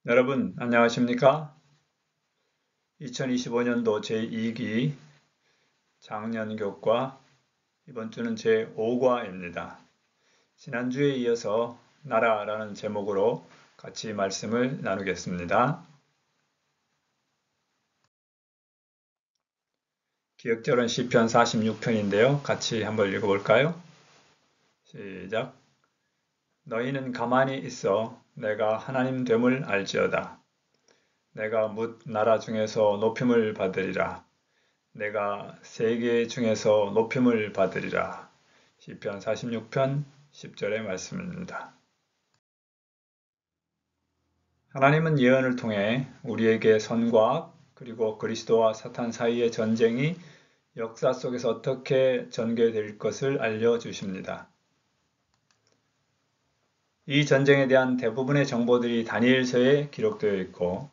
여러분 안녕하십니까? 2025년도 제2기 작년교과 이번 주는 제5과입니다. 지난주에 이어서 나라라는 제목으로 같이 말씀을 나누겠습니다. 기억절은 시편 46편인데요. 같이 한번 읽어볼까요? 시작. 너희는 가만히 있어 내가 하나님 됨을 알지어다. 내가 뭇 나라 중에서 높임을 받으리라. 내가 세계 중에서 높임을 받으리라. 시편 46편 10절의 말씀입니다. 하나님은 예언을 통해 우리에게 선과 악, 그리고 그리스도와 사탄 사이의 전쟁이 역사 속에서 어떻게 전개될 것을 알려주십니다. 이 전쟁에 대한 대부분의 정보들이 다니엘서에 기록되어 있고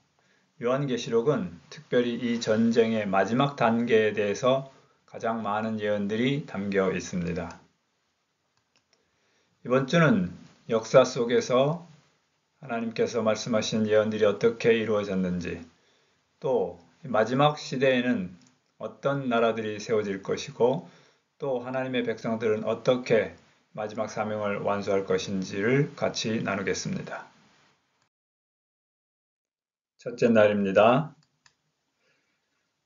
요한계시록은 특별히 이 전쟁의 마지막 단계에 대해서 가장 많은 예언들이 담겨 있습니다. 이번 주는 역사 속에서 하나님께서 말씀하신 예언들이 어떻게 이루어졌는지, 또 마지막 시대에는 어떤 나라들이 세워질 것이고, 또 하나님의 백성들은 어떻게 마지막 사명을 완수할 것인지를 같이 나누겠습니다. 첫째 날입니다.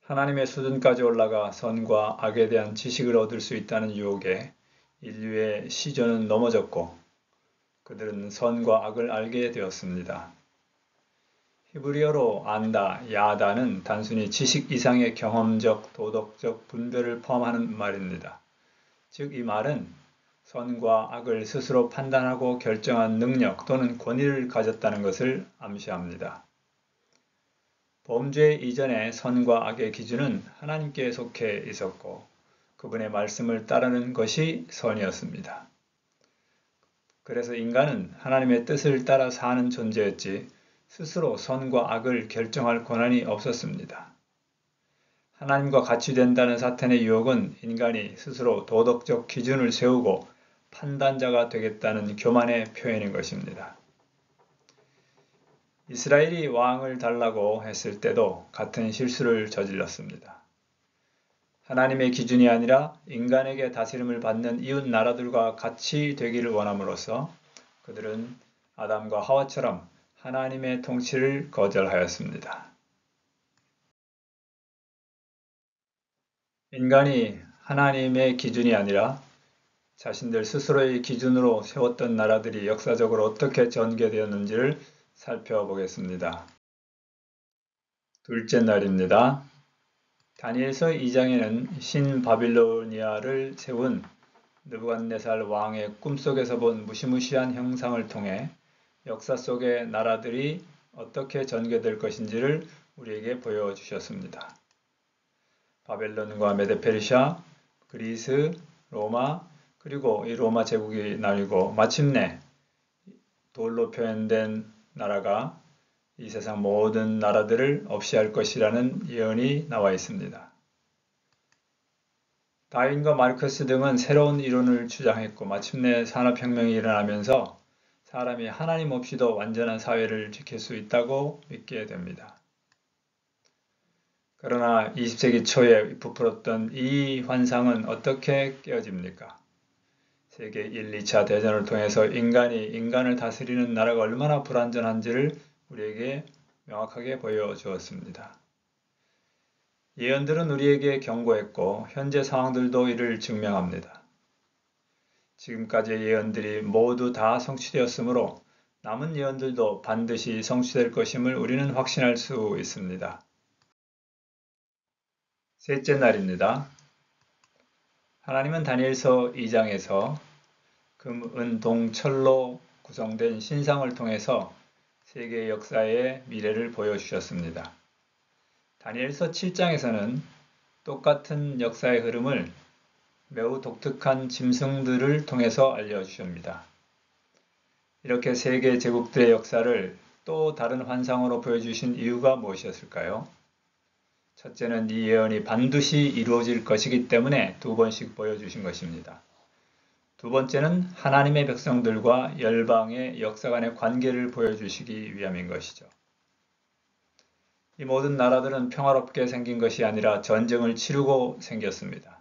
하나님의 수준까지 올라가 선과 악에 대한 지식을 얻을 수 있다는 유혹에 인류의 시조는 넘어졌고 그들은 선과 악을 알게 되었습니다. 히브리어로 안다, 야다는 단순히 지식 이상의 경험적, 도덕적 분별을 포함하는 말입니다. 즉 이 말은 선과 악을 스스로 판단하고 결정한 능력 또는 권위를 가졌다는 것을 암시합니다. 범죄 이전에 선과 악의 기준은 하나님께 속해 있었고 그분의 말씀을 따르는 것이 선이었습니다. 그래서 인간은 하나님의 뜻을 따라 사는 존재였지 스스로 선과 악을 결정할 권한이 없었습니다. 하나님과 같이 된다는 사탄의 유혹은 인간이 스스로 도덕적 기준을 세우고 판단자가 되겠다는 교만의 표현인 것입니다. 이스라엘이 왕을 달라고 했을 때도 같은 실수를 저질렀습니다. 하나님의 기준이 아니라 인간에게 다스림을 받는 이웃 나라들과 같이 되기를 원함으로써 그들은 아담과 하와처럼 하나님의 통치를 거절하였습니다. 인간이 하나님의 기준이 아니라 자신들 스스로의 기준으로 세웠던 나라들이 역사적으로 어떻게 전개되었는지를 살펴보겠습니다. 둘째 날입니다. 다니엘서 2장에는 신바빌로니아를 세운 느부갓네살 왕의 꿈속에서 본 무시무시한 형상을 통해 역사 속의 나라들이 어떻게 전개될 것인지를 우리에게 보여주셨습니다. 바벨론과 메데페르샤, 그리스, 로마, 그리고 이 로마 제국이 나뉘고 마침내 돌로 표현된 나라가 이 세상 모든 나라들을 없이할 것이라는 예언이 나와 있습니다. 다윈과 마르크스 등은 새로운 이론을 주장했고 마침내 산업혁명이 일어나면서 사람이 하나님 없이도 완전한 사회를 지킬 수 있다고 믿게 됩니다. 그러나 20세기 초에 부풀었던 이 환상은 어떻게 깨어집니까? 세계 1, 2차 대전을 통해서 인간이 인간을 다스리는 나라가 얼마나 불완전한지를 우리에게 명확하게 보여주었습니다. 예언들은 우리에게 경고했고 현재 상황들도 이를 증명합니다. 지금까지의 예언들이 모두 다 성취되었으므로 남은 예언들도 반드시 성취될 것임을 우리는 확신할 수 있습니다. 셋째 날입니다. 하나님은 다니엘서 2장에서 금, 은, 동, 철로 구성된 신상을 통해서 세계 역사의 미래를 보여주셨습니다. 다니엘서 7장에서는 똑같은 역사의 흐름을 매우 독특한 짐승들을 통해서 알려주십니다. 이렇게 세계 제국들의 역사를 또 다른 환상으로 보여주신 이유가 무엇이었을까요? 첫째는 이 예언이 반드시 이루어질 것이기 때문에 두 번씩 보여주신 것입니다. 두 번째는 하나님의 백성들과 열방의 역사관의 관계를 보여주시기 위함인 것이죠. 이 모든 나라들은 평화롭게 생긴 것이 아니라 전쟁을 치르고 생겼습니다.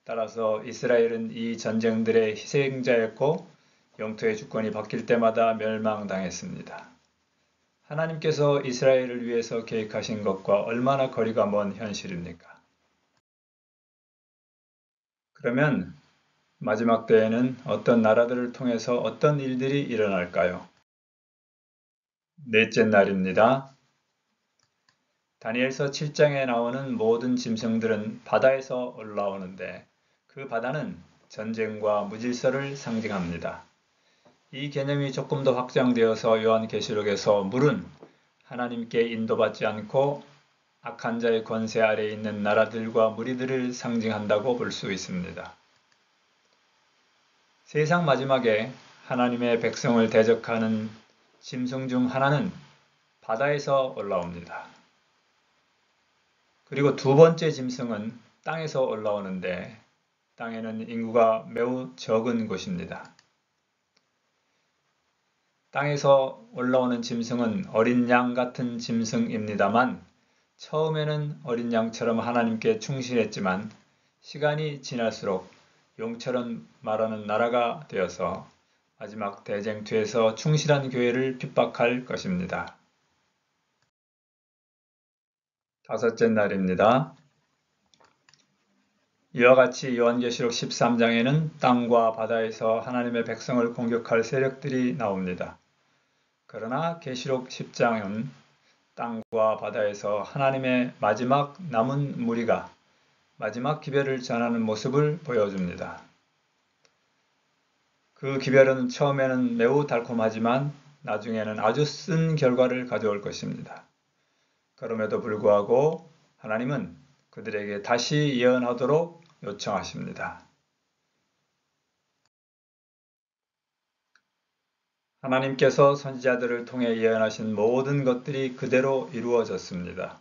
따라서 이스라엘은 이 전쟁들의 희생자였고 영토의 주권이 바뀔 때마다 멸망당했습니다. 하나님께서 이스라엘을 위해서 계획하신 것과 얼마나 거리가 먼 현실입니까? 그러면 마지막 때에는 어떤 나라들을 통해서 어떤 일들이 일어날까요? 넷째 날입니다. 다니엘서 7장에 나오는 모든 짐승들은 바다에서 올라오는데 그 바다는 전쟁과 무질서를 상징합니다. 이 개념이 조금 더 확장되어서 요한계시록에서 물은 하나님께 인도받지 않고 악한 자의 권세 아래에 있는 나라들과 무리들을 상징한다고 볼 수 있습니다. 세상 마지막에 하나님의 백성을 대적하는 짐승 중 하나는 바다에서 올라옵니다. 그리고 두 번째 짐승은 땅에서 올라오는데 땅에는 인구가 매우 적은 곳입니다. 땅에서 올라오는 짐승은 어린 양 같은 짐승입니다만 처음에는 어린 양처럼 하나님께 충실했지만 시간이 지날수록 용처럼 말하는 나라가 되어서 마지막 대쟁투에서 충실한 교회를 핍박할 것입니다. 다섯째 날입니다. 이와 같이 요한계시록 13장에는 땅과 바다에서 하나님의 백성을 공격할 세력들이 나옵니다. 그러나 계시록 10장은 땅과 바다에서 하나님의 마지막 남은 무리가 마지막 기별을 전하는 모습을 보여줍니다. 그 기별은 처음에는 매우 달콤하지만 나중에는 아주 쓴 결과를 가져올 것입니다. 그럼에도 불구하고 하나님은 그들에게 다시 예언하도록 요청하십니다. 하나님께서 선지자들을 통해 예언하신 모든 것들이 그대로 이루어졌습니다.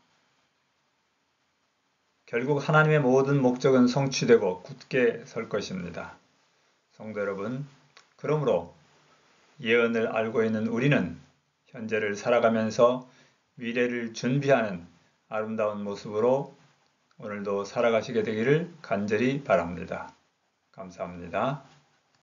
결국 하나님의 모든 목적은 성취되고 굳게 설 것입니다. 성도 여러분, 그러므로 예언을 알고 있는 우리는 현재를 살아가면서 미래를 준비하는 아름다운 모습으로 오늘도 살아가시게 되기를 간절히 바랍니다. 감사합니다.